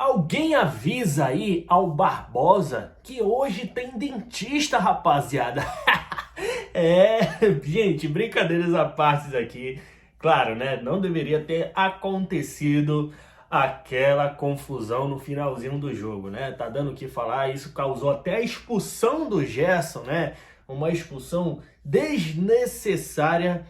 Alguém avisa aí ao Barbosa que hoje tem dentista, rapaziada. Gente, brincadeiras à parte aqui. Claro, né? Não deveria ter acontecido aquela confusão no finalzinho do jogo, né? Tá dando o que falar, isso causou até a expulsão do Gerson, né? Uma expulsão desnecessária.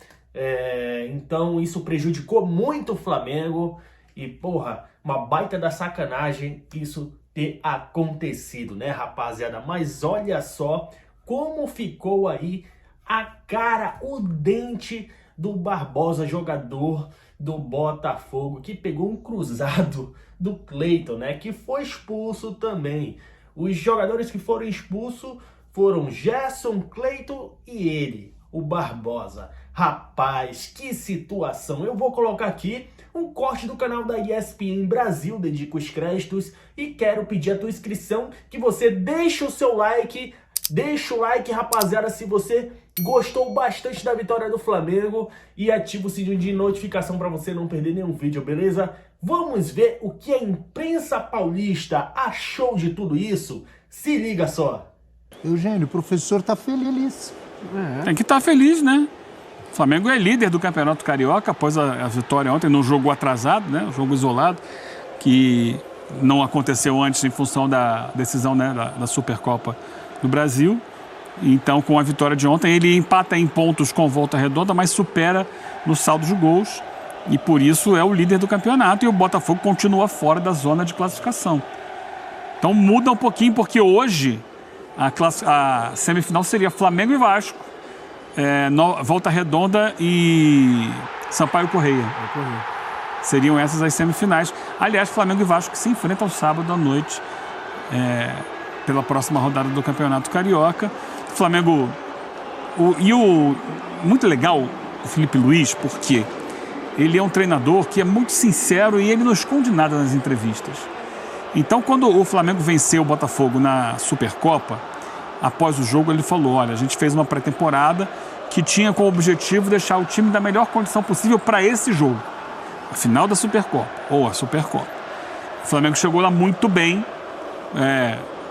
Então isso prejudicou muito o Flamengo. E, porra, uma baita da sacanagem isso ter acontecido, né, rapaziada? Mas olha só como ficou aí a cara, o dente do Barbosa, jogador do Botafogo, que pegou um cruzado do Cleiton, né, que foi expulso também. Os jogadores que foram expulsos foram Gerson, Cleiton e ele, o Barbosa. Rapaz, que situação! Eu vou colocar aqui um corte do canal da ESPN Brasil, dedico os créditos, e quero pedir a tua inscrição, que você deixe o seu like, deixa o like, rapaziada, se você gostou bastante da vitória do Flamengo, e ativa o sininho de notificação para você não perder nenhum vídeo, beleza? Vamos ver o que a imprensa paulista achou de tudo isso? Se liga só! Eugênio, o professor tá feliz. Tem que estar feliz, né? O Flamengo é líder do Campeonato Carioca após a vitória ontem no jogo atrasado, né? Um jogo isolado, que não aconteceu antes em função da decisão, né, da Supercopa do Brasil. Então, com a vitória de ontem, ele empata em pontos com Volta Redonda, mas supera no saldo de gols. E por isso é o líder do campeonato e o Botafogo continua fora da zona de classificação. Então muda um pouquinho, porque hoje a semifinal seria Flamengo e Vasco. Volta Redonda e Sampaio Corrêa. Seriam essas as semifinais. Aliás, Flamengo e Vasco que se enfrentam sábado à noite pela próxima rodada do Campeonato Carioca. Flamengo... Muito legal o Felipe Luiz, porque ele é um treinador que é muito sincero e ele não esconde nada nas entrevistas. Então, quando o Flamengo venceu o Botafogo na Supercopa, após o jogo ele falou, olha, a gente fez uma pré-temporada que tinha como objetivo deixar o time da melhor condição possível para esse jogo, a final da Supercopa, ou a Supercopa. O Flamengo chegou lá muito bem,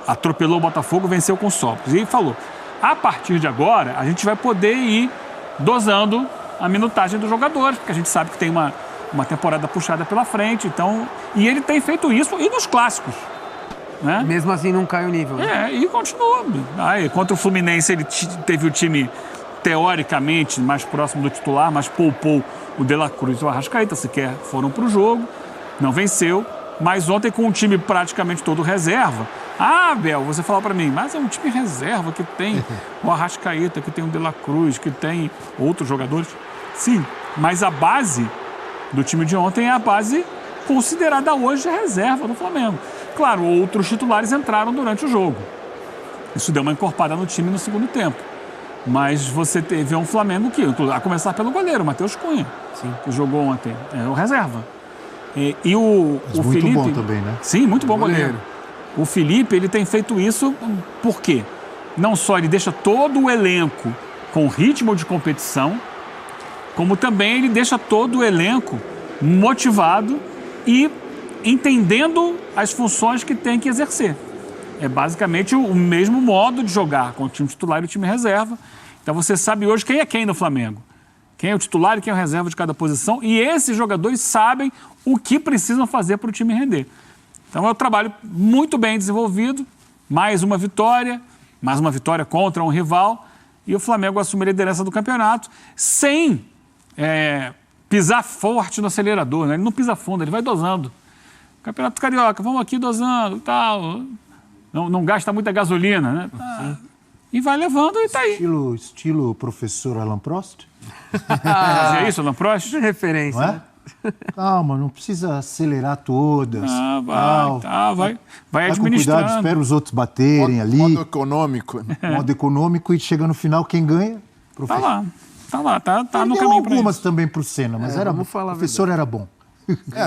atropelou o Botafogo, venceu com sobras. E ele falou, a partir de agora, a gente vai poder ir dosando a minutagem dos jogadores, porque a gente sabe que tem uma temporada puxada pela frente, então... E ele tem feito isso e nos clássicos. Né? Mesmo assim não cai o nível. Né? E continua. Contra o Fluminense ele teve o time teoricamente mais próximo do titular, mas poupou o De La Cruz e o Arrascaeta, sequer foram para o jogo, não venceu, mas ontem com o time praticamente todo reserva. Bel, você falou para mim, mas é um time reserva que tem o Arrascaeta, que tem o De La Cruz, que tem outros jogadores. Sim, mas a base do time de ontem é a base considerada hoje reserva do Flamengo. Claro, outros titulares entraram durante o jogo. Isso deu uma encorpada no time no segundo tempo. Mas você teve um Flamengo que, a começar pelo goleiro, Matheus Cunha, que jogou ontem, o reserva. E o muito Felipe... bom também, né? Sim, muito bom goleiro. O Felipe, ele tem feito isso por quê? Não só ele deixa todo o elenco com ritmo de competição, como também ele deixa todo o elenco motivado e entendendo as funções que tem que exercer. É basicamente o mesmo modo de jogar com o time titular e o time reserva. Então você sabe hoje quem é quem no Flamengo. Quem é o titular e quem é o reserva de cada posição. E esses jogadores sabem o que precisam fazer para o time render. Então é um trabalho muito bem desenvolvido. Mais uma vitória contra um rival. E o Flamengo assume a liderança do campeonato sem pisar forte no acelerador. Né? Ele não pisa fundo, ele vai dosando. Campeonato Carioca, vamos aqui dosando e tal. Não gasta muita gasolina, né? E vai levando e tá aí. Estilo professor Alan Prost? Fazia isso, Alan Prost? De referência. Não é? Calma, não precisa acelerar todas. Vai com administrando. cuidado, espera os outros baterem ali. Modo econômico. Modo econômico, e chega no final, quem ganha? Professor. Tá no caminho para algumas isso. também pro Senna, mas era bom. O professor era bom.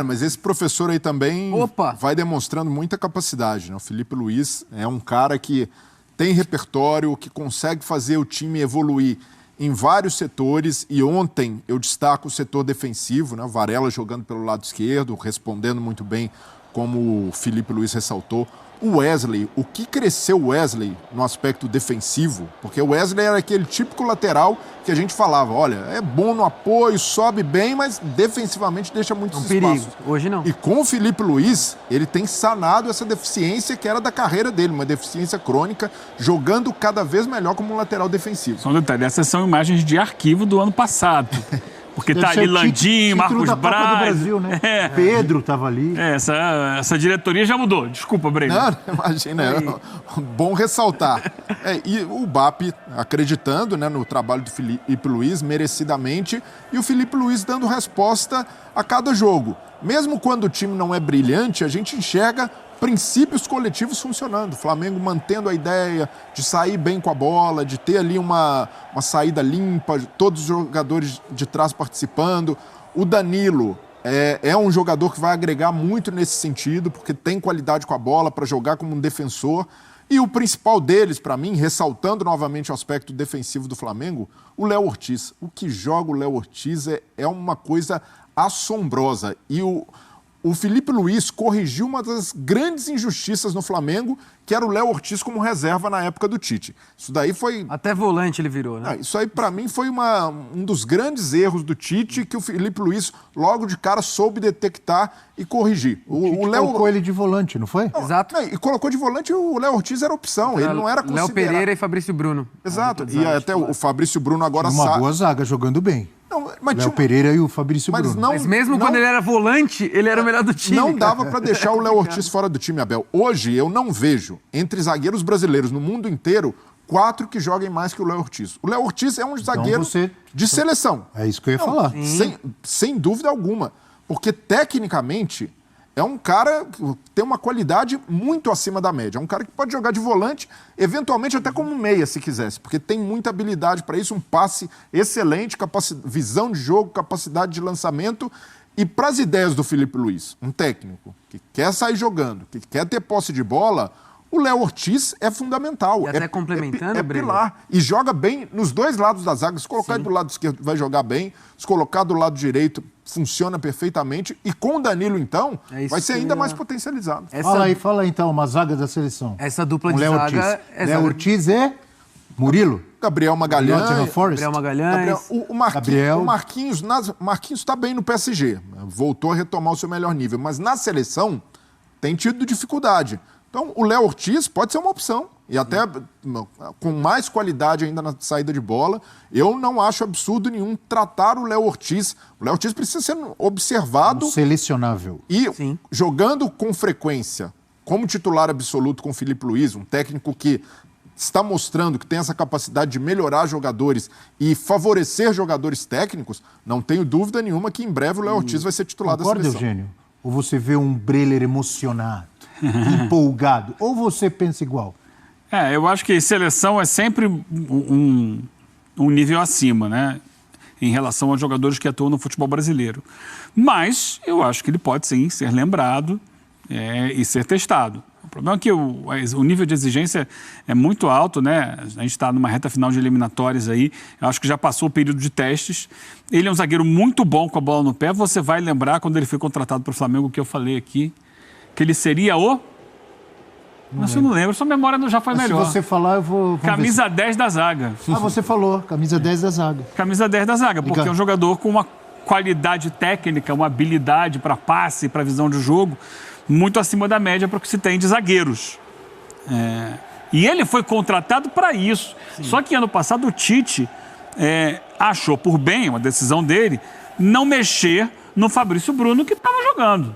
Mas esse professor aí também vai demonstrando muita capacidade, né? O Felipe Luiz é um cara que tem repertório, que consegue fazer o time evoluir em vários setores, e ontem eu destaco o setor defensivo, né? O Varela jogando pelo lado esquerdo, respondendo muito bem como o Filipe Luís ressaltou. O Wesley, o que cresceu o Wesley no aspecto defensivo? Porque o Wesley era aquele típico lateral que a gente falava, olha, é bom no apoio, sobe bem, mas defensivamente deixa muitos espaços. Perigo. Hoje não. E com o Filipe Luís, ele tem sanado essa deficiência que era da carreira dele, uma deficiência crônica, jogando cada vez melhor como um lateral defensivo. Só um detalhe, essas são imagens de arquivo do ano passado. Porque tá ali Landim, Marcos Braz. Do Brasil, né? Pedro estava ali. Essa diretoria já mudou. Desculpa, Breno. Não, imagina, bom ressaltar. E o BAP acreditando, né, no trabalho do Filipe Luís, merecidamente, e o Filipe Luís dando resposta a cada jogo. Mesmo quando o time não é brilhante, a gente enxerga princípios coletivos funcionando. O Flamengo mantendo a ideia de sair bem com a bola, de ter ali uma saída limpa, todos os jogadores de trás participando. O Danilo é um jogador que vai agregar muito nesse sentido, porque tem qualidade com a bola para jogar como um defensor. E o principal deles, para mim, ressaltando novamente o aspecto defensivo do Flamengo, o Léo Ortiz. O que joga o Léo Ortiz é uma coisa assombrosa. E o Filipe Luís corrigiu uma das grandes injustiças no Flamengo, que era o Léo Ortiz como reserva na época do Tite. Isso daí foi... Até volante ele virou, né? Isso aí, para mim, foi um dos grandes erros do Tite, que o Filipe Luís, logo de cara, soube detectar e corrigir. O Léo colocou ele de volante, não foi? Exato. E colocou de volante, o Léo Ortiz era opção, ele não era considerado. Léo Pereira e Fabrício Bruno. Exato, e até o Fabrício Bruno agora sabe. Uma boa zaga, jogando bem. Léo Pereira e o Fabrício Bruno. Mas mesmo quando ele era volante, ele era o melhor do time. Não dava para deixar o Léo Ortiz fora do time, Abel. Hoje eu não vejo, entre zagueiros brasileiros no mundo inteiro, 4 que joguem mais que o Léo Ortiz. O Léo Ortiz é um zagueiro de seleção. É isso que eu ia falar. Sem dúvida alguma. Porque, tecnicamente, é um cara que tem uma qualidade muito acima da média. É um cara que pode jogar de volante, eventualmente até como meia, se quisesse. Porque tem muita habilidade para isso, um passe excelente, visão de jogo, capacidade de lançamento. E para as ideias do Filipe Luís, um técnico que quer sair jogando, que quer ter posse de bola, o Léo Ortiz é fundamental. E até complementando, é pilar. E joga bem nos dois lados da zaga. Se colocar do lado esquerdo, vai jogar bem. Se colocar do lado direito, funciona perfeitamente. E com o Danilo, então, vai ser ainda mais potencializado. Fala aí, então, uma zaga da seleção. Essa dupla de zaga... Léo Ortiz é Murilo. Gabriel Magalhães. Gabriel. O Marquinhos está bem no PSG. Voltou a retomar o seu melhor nível. Mas na seleção, tem tido dificuldade. Então, o Léo Ortiz pode ser uma opção. E até com mais qualidade ainda na saída de bola. Eu não acho absurdo nenhum tratar o Léo Ortiz. O Léo Ortiz precisa ser observado. Selecionável. E jogando com frequência, como titular absoluto com o Filipe Luís, um técnico que está mostrando que tem essa capacidade de melhorar jogadores e favorecer jogadores técnicos, não tenho dúvida nenhuma que em breve o Léo Ortiz vai ser titular da seleção. Eugênio? Ou você vê um Breler emocionado, empolgado, ou você pensa igual? Eu acho que seleção é sempre um nível acima, né? Em relação aos jogadores que atuam no futebol brasileiro. Mas eu acho que ele pode, sim, ser lembrado e ser testado. O problema é que o nível de exigência é muito alto, né? A gente está numa reta final de eliminatórias aí. Eu acho que já passou o período de testes. Ele é um zagueiro muito bom com a bola no pé. Você vai lembrar, quando ele foi contratado para o Flamengo, que eu falei aqui, que ele seria o... Mas eu não lembro, sua memória já foi melhor. Se você falar, eu vou... Camisa 10 da zaga. Você falou, camisa 10 da zaga. Camisa 10 da zaga, porque é um jogador com uma qualidade técnica, uma habilidade para passe, para visão de jogo, muito acima da média para o que se tem de zagueiros. E ele foi contratado para isso. Sim. Só que ano passado o Tite achou por bem, uma decisão dele, não mexer no Fabrício Bruno, que estava jogando.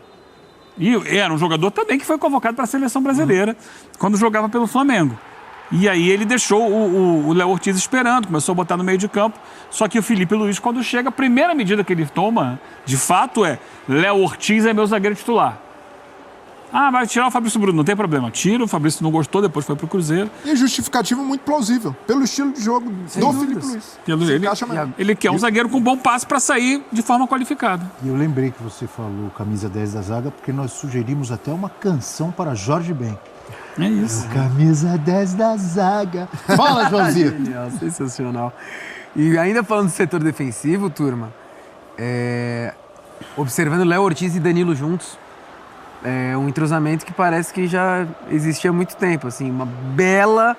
E era um jogador também que foi convocado para a seleção brasileira quando jogava pelo Flamengo. E aí ele deixou o Léo Ortiz esperando, começou a botar no meio de campo. Só que o Filipe Luís, quando chega, a primeira medida que ele toma, de fato, Léo Ortiz é meu zagueiro titular. Vai tirar o Fabrício Bruno, não tem problema. Tira, o Fabrício não gostou, depois foi pro Cruzeiro. E justificativa muito plausível, pelo estilo de jogo do Filipe Luís. Ele quer um zagueiro com bom passe para sair de forma qualificada. E eu lembrei que você falou camisa 10 da zaga, porque nós sugerimos até uma canção para Jorge Ben. É isso. Camisa 10 da zaga. Fala, Joãozinho. Genial, sensacional. E ainda falando do setor defensivo, turma, observando Léo Ortiz e Danilo juntos, um entrosamento que parece que já existia há muito tempo, assim, uma bela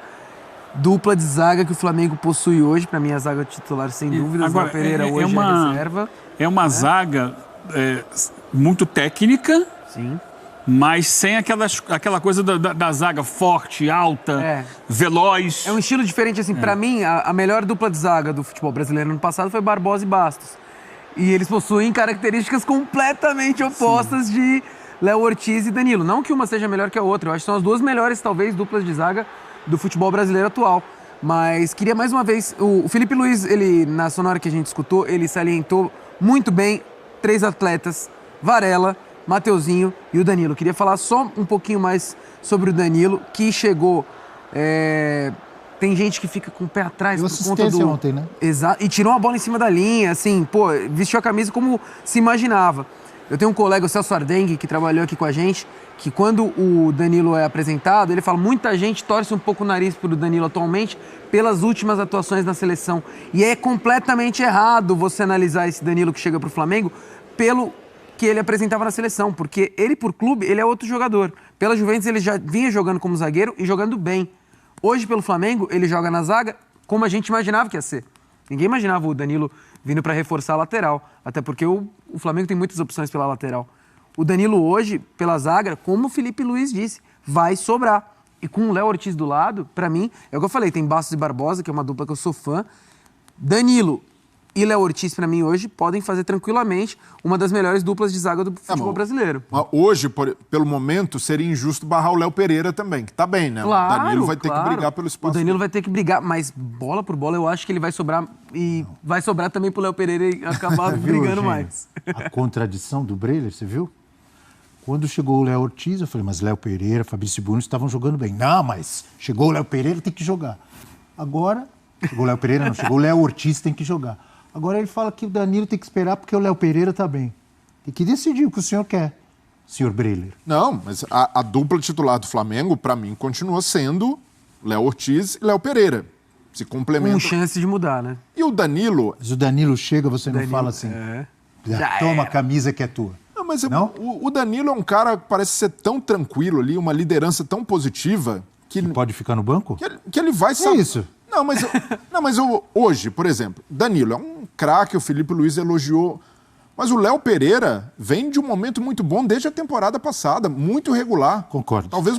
dupla de zaga que o Flamengo possui hoje, para mim a zaga titular sem dúvidas. Agora, Léo Pereira hoje é reserva. É uma zaga muito técnica, sim, mas sem aquela coisa da zaga forte, alta, veloz. É um estilo diferente, assim, para mim a melhor dupla de zaga do futebol brasileiro no ano passado foi Barbosa e Bastos. E eles possuem características completamente opostas de Léo Ortiz e Danilo. Não que uma seja melhor que a outra, eu acho que são as duas melhores, talvez, duplas de zaga do futebol brasileiro atual. Mas queria mais uma vez... O Felipe Luiz, ele, na sonora que a gente escutou, ele salientou muito bem 3 atletas, Varela, Mateuzinho e o Danilo. Queria falar só um pouquinho mais sobre o Danilo, que chegou... Tem gente que fica com o pé atrás por conta do... ontem, né? Exato. E tirou uma bola em cima da linha, assim, vestiu a camisa como se imaginava. Eu tenho um colega, o Celso Ardengue, que trabalhou aqui com a gente, que quando o Danilo é apresentado, ele fala, muita gente torce um pouco o nariz pro Danilo atualmente pelas últimas atuações na seleção. E é completamente errado você analisar esse Danilo que chega pro Flamengo pelo que ele apresentava na seleção, porque ele, por clube, ele é outro jogador. Pela Juventus, ele já vinha jogando como zagueiro e jogando bem. Hoje, pelo Flamengo, ele joga na zaga como a gente imaginava que ia ser. Ninguém imaginava o Danilo vindo para reforçar a lateral, até porque o Flamengo tem muitas opções pela lateral. O Danilo hoje, pela zaga, como o Felipe Luiz disse, vai sobrar. E com o Léo Ortiz do lado, para mim, é o que eu falei, tem Bastos e Barbosa, que é uma dupla que eu sou fã. Danilo e Léo Ortiz, para mim, hoje, podem fazer tranquilamente uma das melhores duplas de zaga do futebol brasileiro. Hoje, pelo momento, seria injusto barrar o Léo Pereira também, que tá bem, né? Claro, o Danilo vai ter que brigar pelo espaço. O Danilo vai ter que brigar, mas bola por bola, eu acho que ele vai sobrar e vai sobrar também pro Léo Pereira e acabar brigando mais. A contradição do Breler, você viu? Quando chegou o Léo Ortiz, eu falei, mas Léo Pereira, Fabrício Bruno estavam jogando bem. Não, mas chegou o Léo Pereira, tem que jogar. Agora, chegou o Léo Pereira, não, chegou o Léo Ortiz, tem que jogar. Agora ele fala que o Danilo tem que esperar porque o Léo Pereira tá bem. Tem que decidir o que o senhor quer, senhor Breler. Não, mas a dupla titular do Flamengo, para mim, continua sendo Léo Ortiz e Léo Pereira. Se complementam. Com chance de mudar, né? E o Danilo... Mas o Danilo chega, você não fala assim, toma a camisa que é tua. Não, mas o Danilo é um cara que parece ser tão tranquilo ali, uma liderança tão positiva... Que pode ficar no banco? Que ele vai saber. É isso. Não, mas hoje, por exemplo, Danilo é um craque, o Felipe Luiz elogiou, mas o Léo Pereira vem de um momento muito bom desde a temporada passada, muito regular. Concordo. Talvez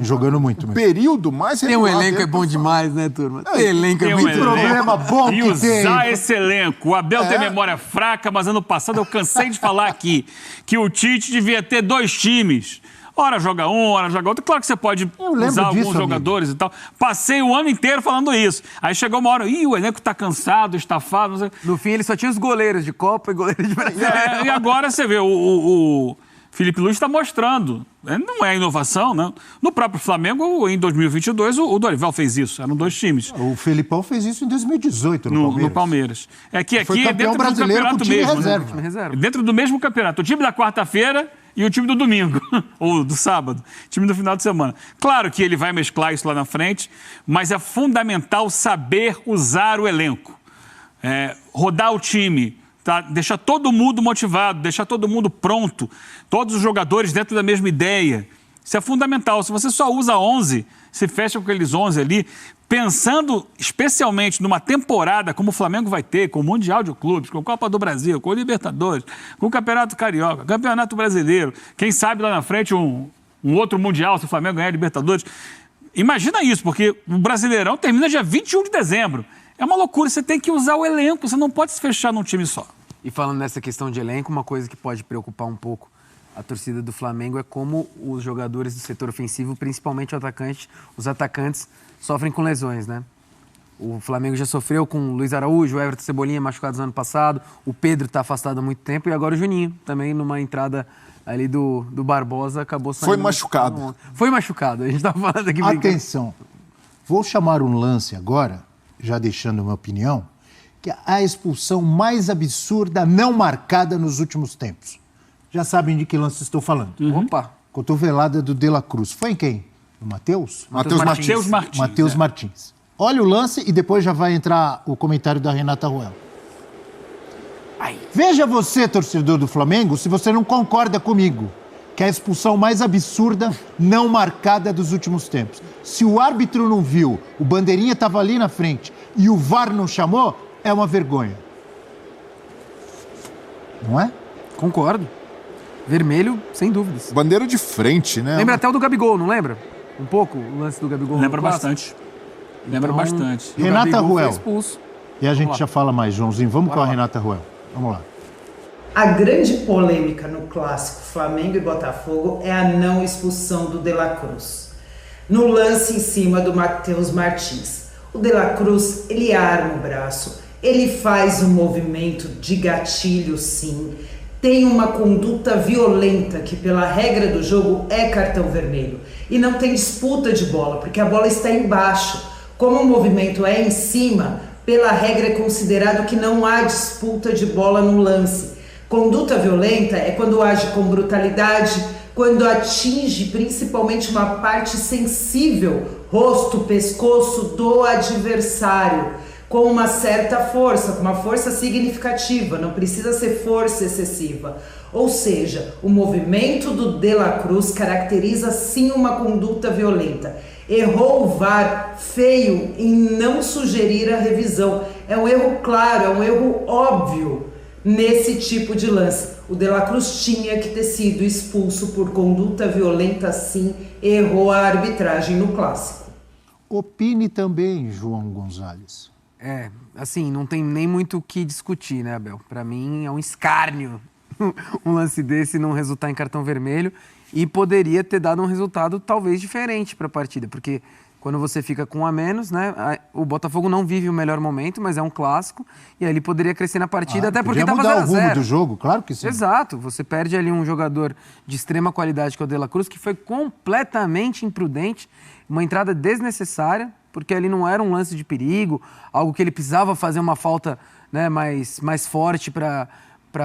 jogando muito o período mais regular. Tem um elenco é bom demais, né, turma? Tem elenco é muito problema bom e que usar tem. esse elenco. O Abel tem memória fraca, mas ano passado eu cansei de falar aqui que o Tite devia ter 2 times. Ora joga um, ora joga outro. Claro que você pode usar alguns jogadores e tal. Passei o ano inteiro falando isso. Aí chegou uma hora, o elenco tá cansado, estafado. Não sei. No fim, ele só tinha os goleiros de Copa e goleiros de Brasil. E agora você vê, o Felipe Luiz está mostrando. Não é inovação, não. No próprio Flamengo, em 2022, o Dorival fez isso. Eram 2 times. O Felipão fez isso em 2018 no Palmeiras. É que aqui é dentro do brasileiro campeonato com time mesmo. reserva. Dentro do mesmo campeonato. O time da quarta-feira e o time do domingo, ou do sábado, time do final de semana. Claro que ele vai mesclar isso lá na frente, mas é fundamental saber usar o elenco. Rodar o time, tá? Deixar todo mundo motivado, deixar todo mundo pronto, todos os jogadores dentro da mesma ideia. Isso é fundamental. Se você só usa 11, se fecha com aqueles 11 ali, pensando especialmente numa temporada como o Flamengo vai ter, com o Mundial de Clubes, com a Copa do Brasil, com o Libertadores, com o Campeonato Carioca, Campeonato Brasileiro, quem sabe lá na frente um outro Mundial, se o Flamengo ganhar a Libertadores. Imagina isso, porque o Brasileirão termina dia 21 de dezembro. É uma loucura, você tem que usar o elenco, você não pode se fechar num time só. E falando nessa questão de elenco, uma coisa que pode preocupar um pouco a torcida do Flamengo é como os jogadores do setor ofensivo, principalmente os atacantes, sofrem com lesões, né? O Flamengo já sofreu com o Luiz Araújo, o Everton Cebolinha machucados no ano passado, o Pedro está afastado há muito tempo e agora o Juninho, também numa entrada ali do Barbosa, acabou saindo. Foi machucado. Foi machucado, a gente estava falando aqui. Atenção, vou chamar um lance agora, já deixando uma opinião, que é a expulsão mais absurda não marcada nos últimos tempos. Já sabem de que lance estou falando. Opa! Cotovelada do De La Cruz. Foi em quem? No Matheus? Matheus Martins. Olha o lance e depois já vai entrar o comentário da Renata Ruel. Veja você, torcedor do Flamengo, se você não concorda comigo. que é a expulsão mais absurda, não marcada dos últimos tempos. Se o árbitro não viu, o bandeirinha estava ali na frente e o VAR não chamou, é uma vergonha. Não é? Concordo. Vermelho, sem dúvidas. Bandeira de frente, né? Lembra até o do Gabigol, não lembra? Um pouco o lance do Gabigol. Lembra bastante. Lembra bastante. Renata Ruel. Expulso. E a gente já fala mais, Joãozinho. Vamos com a Renata Ruel. Vamos lá. A grande polêmica no clássico Flamengo e Botafogo é a não expulsão do De La Cruz. No lance em cima do Matheus Martins. O De La Cruz, ele arma o braço, ele faz um movimento de gatilho sim, tem uma conduta violenta que pela regra do jogo é cartão vermelho. E não tem disputa de bola, porque a bola está embaixo. Como o movimento é em cima, pela regra é considerado que não há disputa de bola no lance. Conduta violenta é quando age com brutalidade, quando atinge principalmente uma parte sensível, rosto, pescoço do adversário, com uma certa força, com uma força significativa, não precisa ser força excessiva. Ou seja, o movimento do De La Cruz caracteriza sim uma conduta violenta. Errou o VAR feio em não sugerir a revisão. É um erro claro, é um erro óbvio nesse tipo de lance. O De La Cruz tinha que ter sido expulso por conduta violenta sim, errou a arbitragem no clássico. Opine também, João Gonzalez. Assim, não tem nem muito o que discutir, né, Abel? Pra mim é um escárnio um lance desse não resultar em cartão vermelho e poderia ter dado um resultado talvez diferente para a partida, porque quando você fica com um a menos, né, o Botafogo não vive o melhor momento, mas é um clássico e ali poderia crescer na partida, até porque estava 0-0. Mudar o rumo do jogo, claro que sim. Exato, você perde ali um jogador de extrema qualidade que é o De La Cruz, que foi completamente imprudente, uma entrada desnecessária, porque ali não era um lance de perigo, algo que ele precisava fazer uma falta, né, mais forte para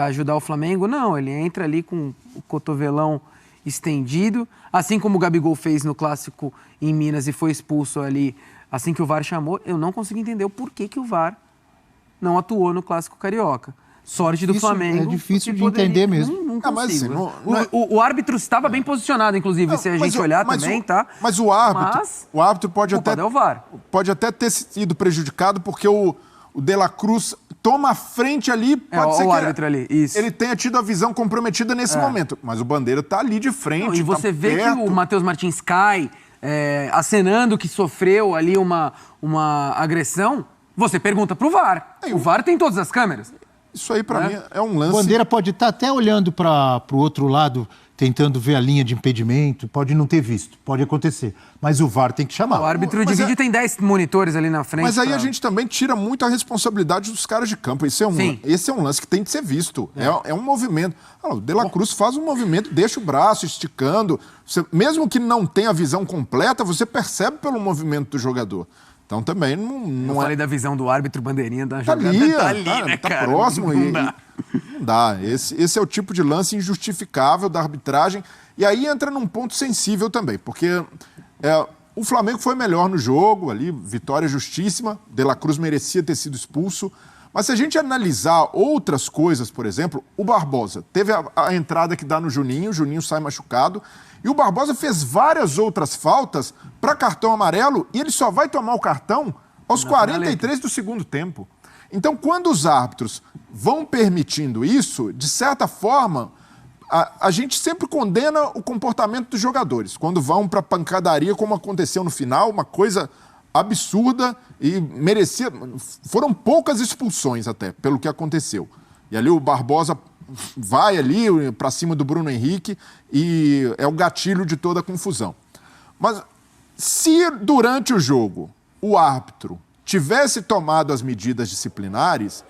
ajudar o Flamengo. Não, ele entra ali com o cotovelão estendido, assim como o Gabigol fez no clássico em Minas e foi expulso ali assim que o VAR chamou. Eu não consigo entender o porquê que o VAR não atuou no clássico carioca. Sorte do Flamengo. É difícil de entender mesmo. Não consigo. O árbitro estava bem posicionado, inclusive, se a gente olhar também, tá? Mas o árbitro pode até ter sido prejudicado porque o De La Cruz toma a frente ali, pode ser que árbitro ali, isso. Ele tenha tido a visão comprometida nesse momento. Mas o Bandeira tá ali de frente. Não, e você vê que o Matheus Martins cai, acenando que sofreu ali uma agressão, você pergunta pro VAR. O VAR tem todas as câmeras. Isso aí, pra mim, é um lance... O Bandeira pode estar até olhando para o outro lado, tentando ver a linha de impedimento, pode não ter visto, pode acontecer. Mas o VAR tem que chamar. O árbitro de vídeo tem 10 monitores ali na frente. Mas aí a gente também tira muito a responsabilidade dos caras de campo. Esse é um lance que tem que ser visto. É um movimento. O De La Cruz faz um movimento, deixa o braço esticando. Mesmo que não tenha a visão completa, você percebe pelo movimento do jogador. Então também não Eu falei da visão do árbitro bandeirinha da jogada. Tá ali, né, cara? Tá próximo. Não dá. Esse é o tipo de lance injustificável da arbitragem. E aí entra num ponto sensível também, porque o Flamengo foi melhor no jogo, ali, vitória justíssima. De La Cruz merecia ter sido expulso. Mas se a gente analisar outras coisas, por exemplo, o Barbosa teve a entrada que dá no Juninho, o Juninho sai machucado. E o Barbosa fez várias outras faltas para cartão amarelo e ele só vai tomar o cartão aos 43 do segundo tempo. Então, quando os árbitros vão permitindo isso, de certa forma, a gente sempre condena o comportamento dos jogadores. Quando vão para pancadaria, como aconteceu no final, uma coisa absurda e merecia... Foram poucas expulsões até, pelo que aconteceu. E ali o Barbosa vai ali para cima do Bruno Henrique e é o gatilho de toda a confusão. Mas se durante o jogo o árbitro tivesse tomado as medidas disciplinares,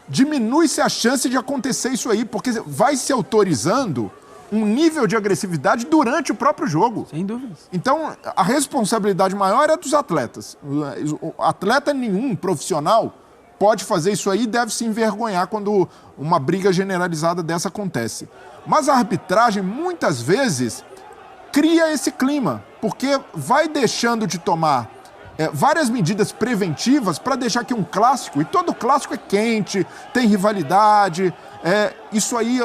diminui-se a chance de acontecer isso aí, porque vai se autorizando um nível de agressividade durante o próprio jogo. Sem dúvidas. Então, a responsabilidade maior é dos atletas. O atleta nenhum profissional pode fazer isso aí e deve se envergonhar quando uma briga generalizada dessa acontece. Mas a arbitragem, muitas vezes, cria esse clima, porque vai deixando de tomar várias medidas preventivas para deixar que um clássico, e todo clássico é quente, tem rivalidade, isso aí,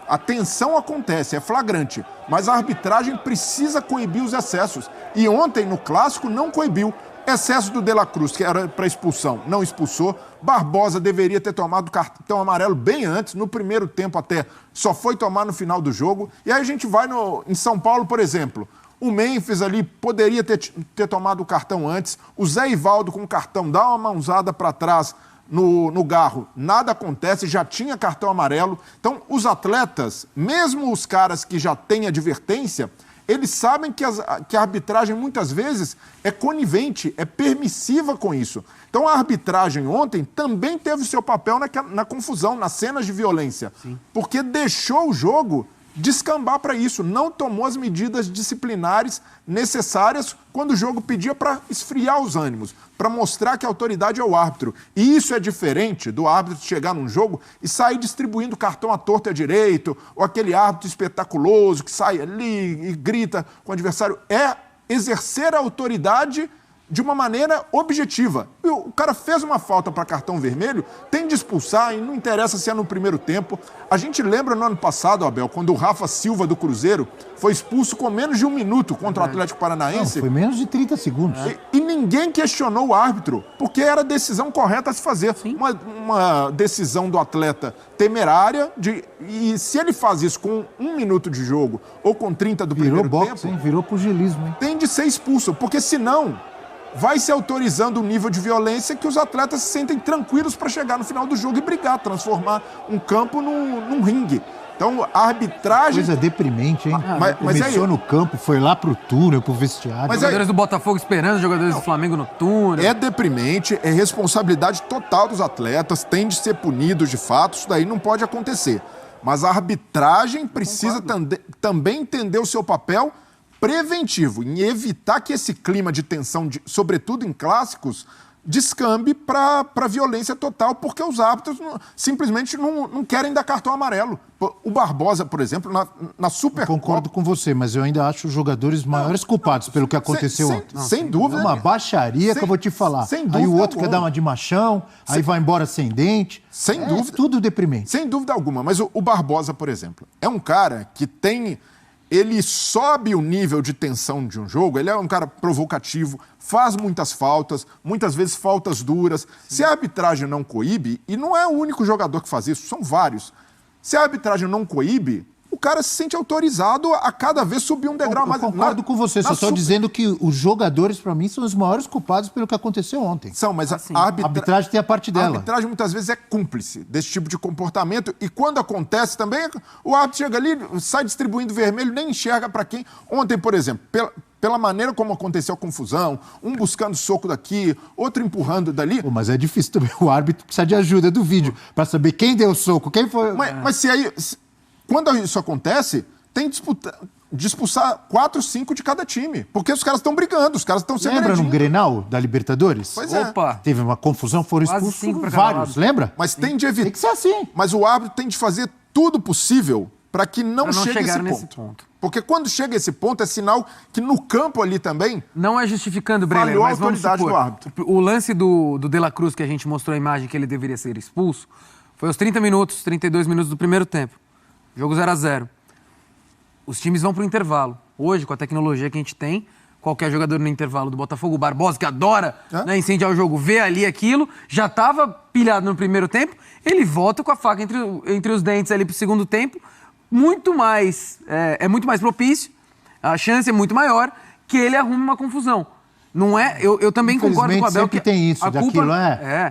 a tensão acontece, é flagrante, mas a arbitragem precisa coibir os excessos. E ontem, no clássico, não coibiu. Excesso do De La Cruz, que era para expulsão, não expulsou. Barbosa deveria ter tomado cartão amarelo bem antes, no primeiro tempo até, só foi tomar no final do jogo. E aí a gente vai em São Paulo, por exemplo. O Memphis ali poderia ter tomado o cartão antes. O Zé Ivaldo com o cartão dá uma mãozada para trás no Garro. Nada acontece, já tinha cartão amarelo. Então, os atletas, mesmo os caras que já têm advertência, eles sabem que a arbitragem muitas vezes é conivente, é permissiva com isso. Então a arbitragem ontem também teve seu papel na confusão, nas cenas de violência. Sim. Porque deixou o jogo descambar para isso, não tomou as medidas disciplinares necessárias quando o jogo pedia para esfriar os ânimos, para mostrar que a autoridade é o árbitro. E isso é diferente do árbitro chegar num jogo e sair distribuindo cartão à torta e à direito, ou aquele árbitro espetaculoso que sai ali e grita com o adversário. É exercer a autoridade de uma maneira objetiva. O cara fez uma falta para cartão vermelho, tem de expulsar, e não interessa se é no primeiro tempo. A gente lembra no ano passado, Abel, quando o Rafa Silva do Cruzeiro foi expulso com menos de 1 minuto contra o Atlético Paranaense. Não, foi menos de 30 segundos. E ninguém questionou o árbitro, porque era a decisão correta a se fazer. Uma decisão do atleta temerária, e se ele faz isso com 1 minuto de jogo ou com 30 do primeiro tempo... Virou pugilismo, hein? Tem de ser expulso, porque senão vai se autorizando um nível de violência que os atletas se sentem tranquilos para chegar no final do jogo e brigar, transformar um campo num ringue. Então, a arbitragem... Coisa deprimente, hein? Começou no campo, foi lá pro túnel, pro vestiário. Mas jogadores do Botafogo esperando, jogadores do Flamengo no túnel. É deprimente, é responsabilidade total dos atletas, tem de ser punidos de fato, isso daí não pode acontecer. Mas a arbitragem precisa também entender o seu papel preventivo, em evitar que esse clima de tensão, sobretudo em clássicos, descambe para violência total, porque os árbitros simplesmente não querem dar cartão amarelo. O Barbosa, por exemplo, na Supercopa... Eu concordo com você, mas eu ainda acho os jogadores maiores culpados pelo que aconteceu ontem. Sem dúvida. É uma baixaria que eu vou te falar. Aí o outro quer dar uma de machão, aí vai embora sem dente. Sem dúvida. Tudo deprimente. Sem dúvida alguma. Mas o Barbosa, por exemplo, é um cara que tem... Ele sobe o nível de tensão de um jogo, ele é um cara provocativo, faz muitas faltas, muitas vezes faltas duras. Sim. Se a arbitragem não coíbe, e não é o único jogador que faz isso, são vários. Se a arbitragem não coíbe, o cara se sente autorizado a cada vez subir um degrau mais. Eu concordo com você, só estou dizendo que os jogadores, para mim, são os maiores culpados pelo que aconteceu ontem. São, mas a arbitragem tem a parte dela. A arbitragem muitas vezes é cúmplice desse tipo de comportamento, e quando acontece também, o árbitro chega ali, sai distribuindo vermelho, nem enxerga para quem. Ontem, por exemplo, pela maneira como aconteceu a confusão, um buscando soco daqui, outro empurrando dali... Mas é difícil também, o árbitro precisa de ajuda do vídeo, para saber quem deu o soco, quem foi... Mas se aí... Quando isso acontece, tem de expulsar 4, 5 de cada time. Porque os caras estão brigando, os caras estão se agredindo. Lembra no Grenal da Libertadores? Pois é. Opa! Teve uma confusão, foram expulsos vários, lembra? Mas tem de evitar. Tem que ser assim. Mas o árbitro tem de fazer tudo possível para que não chegue a esse ponto. Porque quando chega a esse ponto, é sinal que no campo ali também... Não é justificando, Breler, mas vamos supor, do árbitro. O lance do De La Cruz, que a gente mostrou a imagem que ele deveria ser expulso, foi aos 30 minutos, 32 minutos do primeiro tempo. Jogo 0-0. Os times vão pro intervalo. Hoje, com a tecnologia que a gente tem, qualquer jogador no intervalo do Botafogo, o Barbosa, que adora incendiar o jogo, vê ali aquilo, já estava pilhado no primeiro tempo, ele volta com a faca entre os dentes ali pro segundo tempo, muito mais propício, a chance é muito maior que ele arrume uma confusão. Não é? Eu também concordo com o Abel que tem isso, daquilo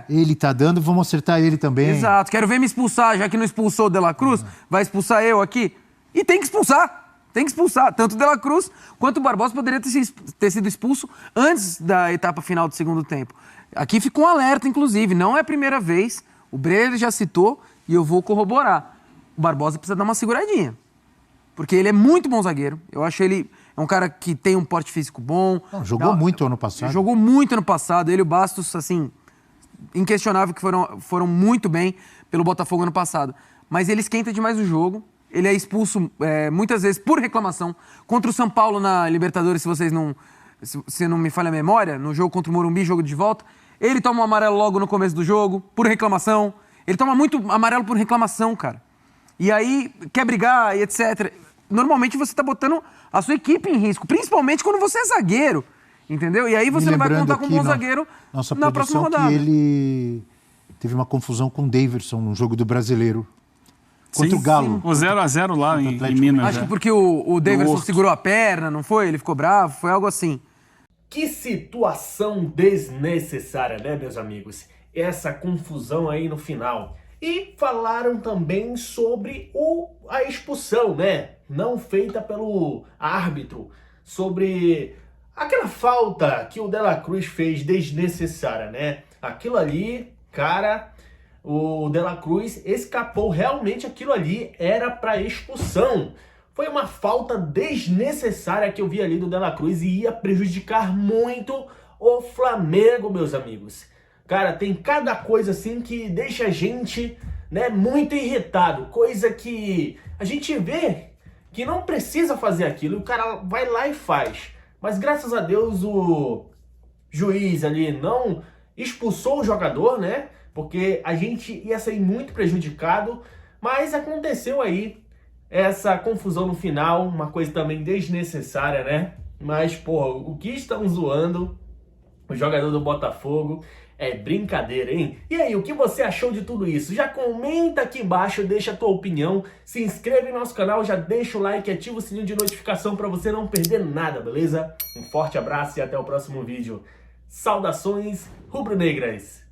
ele tá dando, vamos acertar ele também. Exato, quero ver me expulsar, já que não expulsou o De La Cruz, vai expulsar eu aqui? E tem que expulsar, tanto o De La Cruz quanto o Barbosa poderia ter sido expulso antes da etapa final do segundo tempo. Aqui fica um alerta, inclusive, não é a primeira vez, o Breler já citou e eu vou corroborar. O Barbosa precisa dar uma seguradinha, porque ele é muito bom zagueiro, eu acho ele... É um cara que tem um porte físico bom. Jogou muito ano passado. Jogou muito ano passado. Ele e o Bastos, assim, inquestionável que foram muito bem pelo Botafogo ano passado. Mas ele esquenta demais o jogo. Ele é expulso muitas vezes por reclamação. Contra o São Paulo na Libertadores, se vocês não se não me falha a memória, no jogo contra o Morumbi, jogo de volta, ele toma um amarelo logo no começo do jogo, por reclamação. Ele toma muito amarelo por reclamação, cara. E aí quer brigar e etc. Normalmente você tá botando a sua equipe em risco, principalmente quando você é zagueiro, entendeu? E aí você não vai contar com um bom zagueiro na próxima rodada. Que ele teve uma confusão com o Daverson no jogo do Brasileiro. Contra o Galo. O 0x0 lá em Minas. Acho que porque o Daverson segurou a perna, não foi? Ele ficou bravo, foi algo assim. Que situação desnecessária, né, meus amigos? Essa confusão aí no final. E falaram também sobre a expulsão, né? Não feita pelo árbitro. Sobre aquela falta que o De La Cruz fez desnecessária, né? Aquilo ali, cara, o De La Cruz escapou. Realmente aquilo ali era para expulsão. Foi uma falta desnecessária que eu vi ali do De La Cruz e ia prejudicar muito o Flamengo, meus amigos. Cara, tem cada coisa assim que deixa a gente, né, muito irritado. Coisa que a gente vê que não precisa fazer aquilo. O cara vai lá e faz. Mas graças a Deus o juiz ali não expulsou o jogador, né? Porque a gente ia sair muito prejudicado. Mas aconteceu aí essa confusão no final. Uma coisa também desnecessária, né? Mas, porra, o que estão zoando o jogador do Botafogo é brincadeira, hein? E aí, o que você achou de tudo isso? Já comenta aqui embaixo, deixa a tua opinião, se inscreve no nosso canal, já deixa o like, ativa o sininho de notificação para você não perder nada, beleza? Um forte abraço e até o próximo vídeo. Saudações rubro-negras!